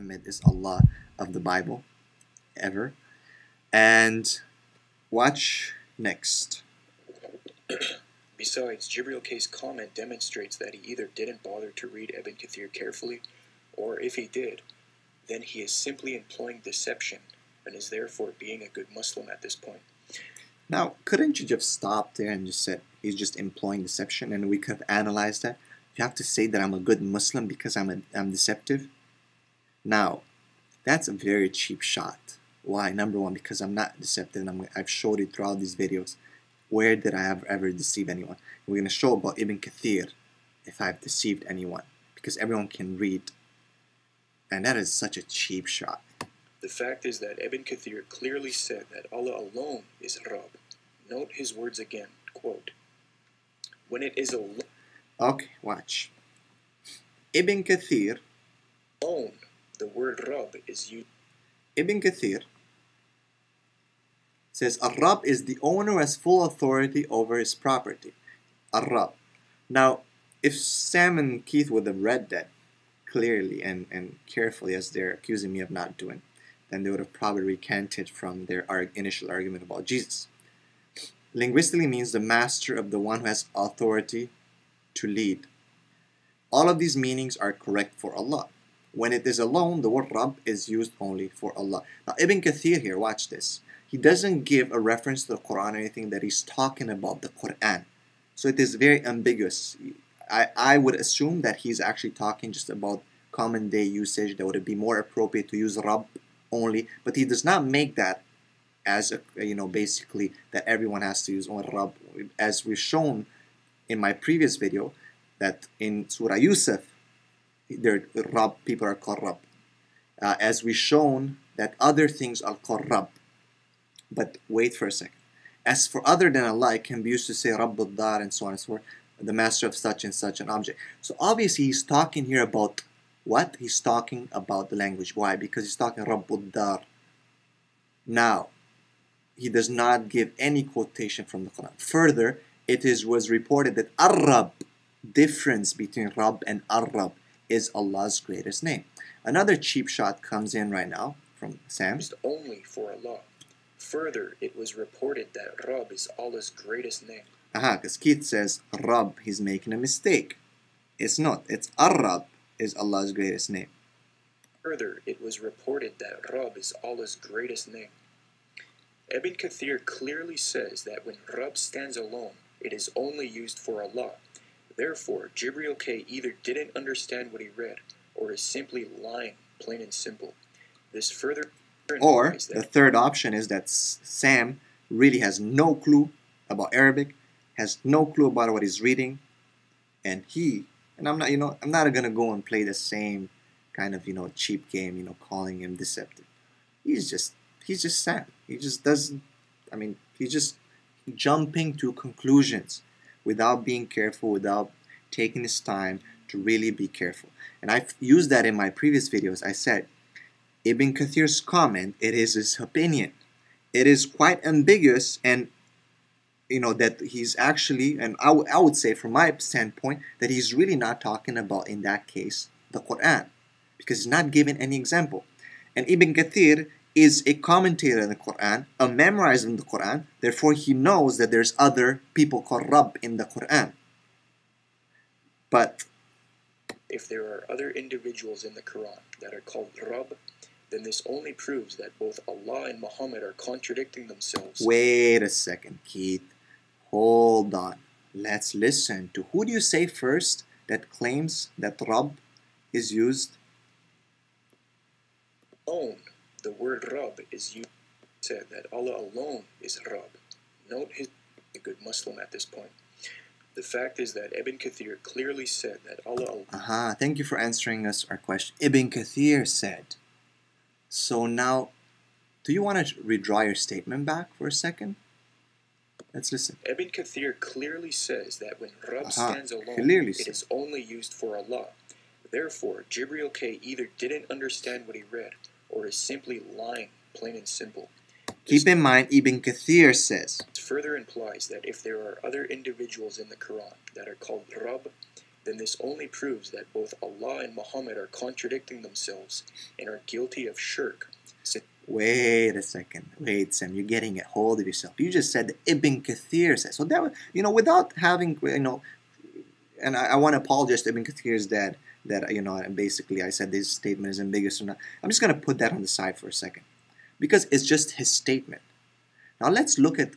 Muhammad is Allah of the Bible ever. And watch next. Besides, Jibril K's comment demonstrates that he either didn't bother to read Ibn Kathir carefully, or if he did, then he is simply employing deception and is therefore being a good Muslim at this point. Now, couldn't you just stop there and just said he's just employing deception, and we could have analyzed that? You have to say that I'm a good Muslim because I'm deceptive. Now, that's a very cheap shot. Why? Number one, because I'm not deceptive, and I've showed it throughout these videos. Where did I ever deceive anyone? We're going to show about Ibn Kathir if I've deceived anyone, because everyone can read. And that is such a cheap shot. The fact is that Ibn Kathir clearly said that Allah alone is Rabb. Note his words again, quote, when it is alone. Okay, watch. Ibn Kathir. Alone, the word Rabb is used. Ibn Kathir says, Ar-Rabb is the owner who has full authority over his property. Ar-Rabb. Now, if Sam and Keith would have read that clearly and carefully, as they're accusing me of not doing, then they would have probably recanted from their initial argument about Jesus. Linguistically means the master of the one who has authority to lead. All of these meanings are correct for Allah. When it is alone, the word Rabb is used only for Allah. Now, Ibn Kathir here, watch this. He doesn't give a reference to the Quran or anything, that he's talking about the Quran. So it is very ambiguous. I would assume that he's actually talking just about common day usage, that would be more appropriate to use Rabb only, but he does not make that as a, basically that everyone has to use only Rabb. As we've shown in my previous video, that in Surah Yusuf, Rabb, people are called Rabb. As we've shown that other things are called Rabb. But wait for a second. As for other than Allah, it can be used to say Rabbul Dar and so on and so forth, the master of such and such an object. So obviously he's talking here about what? He's talking about the language. Why? Because he's talking Rabbul Dar. Now, he does not give any quotation from the Quran. Further, was reported that Ar-Rabb, difference between Rabb and Ar-Rabb, is Allah's greatest name. Another cheap shot comes in right now from Sam. Only for Allah. Further, it was reported that Rabb is Allah's greatest name. Because Keith says Rabb, he's making a mistake. It's not. It's Ar-Rabb is Allah's greatest name. Further, it was reported that Rabb is Allah's greatest name. Ibn Kathir clearly says that when Rabb stands alone, it is only used for Allah. Therefore, Jibril K either didn't understand what he read, or is simply lying, plain and simple. This further... Or, the third option is that Sam really has no clue about Arabic, has no clue about what he's reading, and I'm not gonna go and play the same kind of, cheap game, calling him deceptive. He's just Sam. He just doesn't, he's just jumping to conclusions without being careful, without taking his time to really be careful. And I've used that in my previous videos. I said, Ibn Kathir's comment, it is his opinion. It is quite ambiguous, and that he's actually, and I would say from my standpoint, that he's really not talking about, in that case, the Quran, because he's not giving any example. And Ibn Kathir is a commentator in the Quran, a memorizer in the Quran, therefore he knows that there's other people called Rabb in the Quran. But if there are other individuals in the Quran that are called Rabb, then this only proves that both Allah and Muhammad are contradicting themselves. Wait a second, Keith. Hold on. Let's listen to who do you say first that claims that Rabb is used? Alone. The word Rabb is used. Said that Allah alone is Rabb. Note his a good Muslim at this point. The fact is that Ibn Kathir clearly said that Allah... Thank you for answering us our question. Ibn Kathir said. So now, do you want to redraw your statement back for a second? Let's listen. Ibn Kathir clearly says that when Rabb stands alone, it is only used for Allah. Therefore, Jibril K either didn't understand what he read, or is simply lying, plain and simple. Keep in mind, Ibn Kathir says. This further implies that if there are other individuals in the Quran that are called Rabb, then this only proves that both Allah and Muhammad are contradicting themselves and are guilty of shirk. Wait a second. Wait, Sam, you're getting a hold of yourself. You just said that Ibn Kathir says. So that was, without having, and I want to apologize to Ibn Kathir's dad that, and basically I said this statement is ambiguous or not. I'm just going to put that on the side for a second because it's just his statement. Now let's look at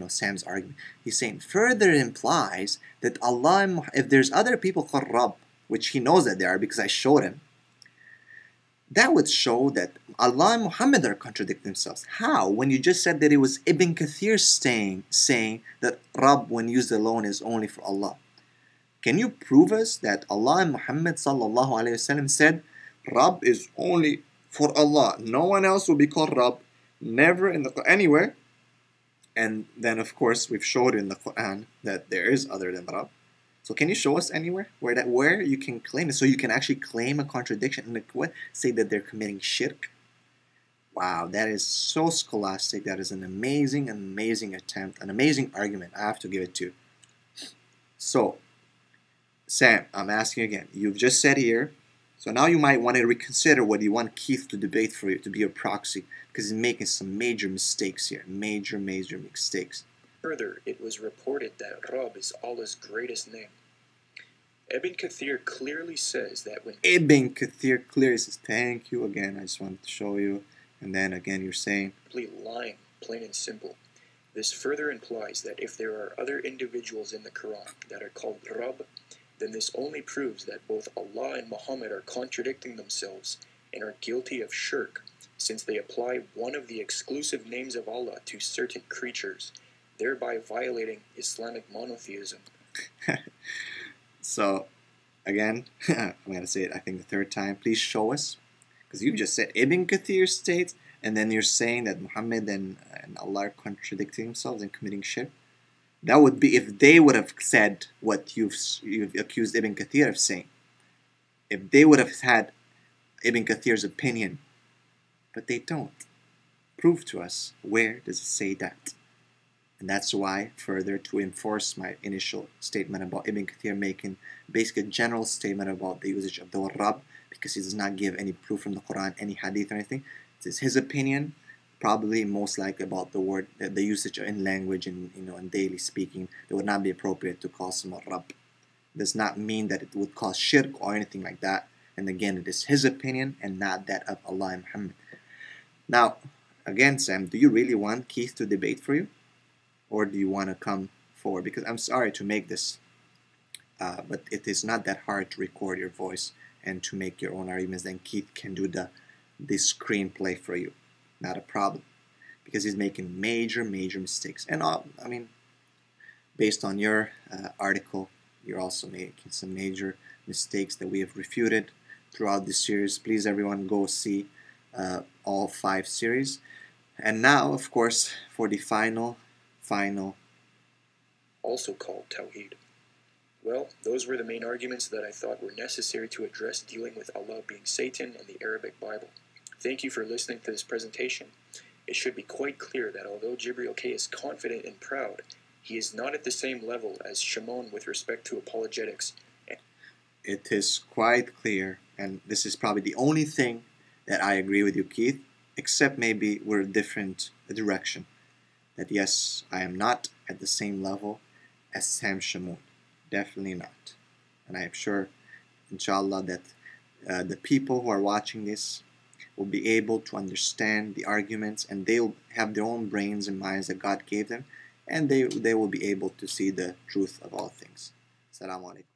Sam's argument. He's saying further implies that Allah, if there's other people called Rabb, which he knows that there are because I showed him, that would show that Allah and Muhammad are contradicting themselves. How? When you just said that it was Ibn Kathir saying that Rabb when used alone is only for Allah. Can you prove us that Allah and Muhammad sallallahu alayhi wasallam said Rabb is only for Allah? No one else will be called Rabb. Never in the Quran, anywhere. And then of course we've showed in the Quran that there is other than Rabb. So can you show us anywhere where you can claim it? So you can actually claim a contradiction and say that they're committing shirk? Wow, that is so scholastic. That is an amazing attempt, an amazing argument. I have to give it to you. So, Sam, I'm asking again. You've just said here, so now you might want to reconsider whether you want Keith to debate for you, to be your proxy, because he's making some major mistakes here. Major mistakes. Further, it was reported that Rabb is Allah's greatest name. Ibn Kathir clearly says that when Ibn Kathir clearly says, thank you again, I just wanted to show you, and then again you're saying, complete lying, plain and simple. This further implies that if there are other individuals in the Quran that are called Rabb, then this only proves that both Allah and Muhammad are contradicting themselves and are guilty of shirk, since they apply one of the exclusive names of Allah to certain creatures, thereby violating Islamic monotheism. So, again, I'm going to say it, I think, the third time. Please show us. Because you just said Ibn Kathir states, and then you're saying that Muhammad and Allah are contradicting themselves and committing shirk. That would be if they would have said what you've accused Ibn Kathir of saying. If they would have had Ibn Kathir's opinion. But they don't. Prove to us, where does it say that? And that's why, further to enforce my initial statement about Ibn Kathir making basically a general statement about the usage of the word Rabb, because he does not give any proof from the Quran, any hadith or anything. It's his opinion, probably most likely about the word, the usage in language and in daily speaking. It would not be appropriate to call someone Rabb. It does not mean that it would cause shirk or anything like that. And again, it is his opinion and not that of Allah and Muhammad. Now, again, Sam, do you really want Keith to debate for you? Or do you want to come forward? Because I'm sorry to make this, but it is not that hard to record your voice and to make your own arguments. Then Keith can do the screenplay for you. Not a problem. Because he's making major mistakes. And based on your article, you're also making some major mistakes that we have refuted throughout this series. Please, everyone, go see all 5 series. And now, of course, for the final, also called Tawheed. Well, those were the main arguments that I thought were necessary to address dealing with Allah being Satan and the Arabic Bible. Thank you for listening to this presentation. It should be quite clear that although Jibril K is confident and proud, he is not at the same level as Shamoun with respect to apologetics. It is quite clear, and this is probably the only thing that I agree with you, Keith, except maybe we're a different direction. That yes, I am not at the same level as Sam Shamoun. Definitely not. And I am sure, inshallah, that the people who are watching this will be able to understand the arguments, and they'll have their own brains and minds that God gave them, and they will be able to see the truth of all things. Assalamu alaikum.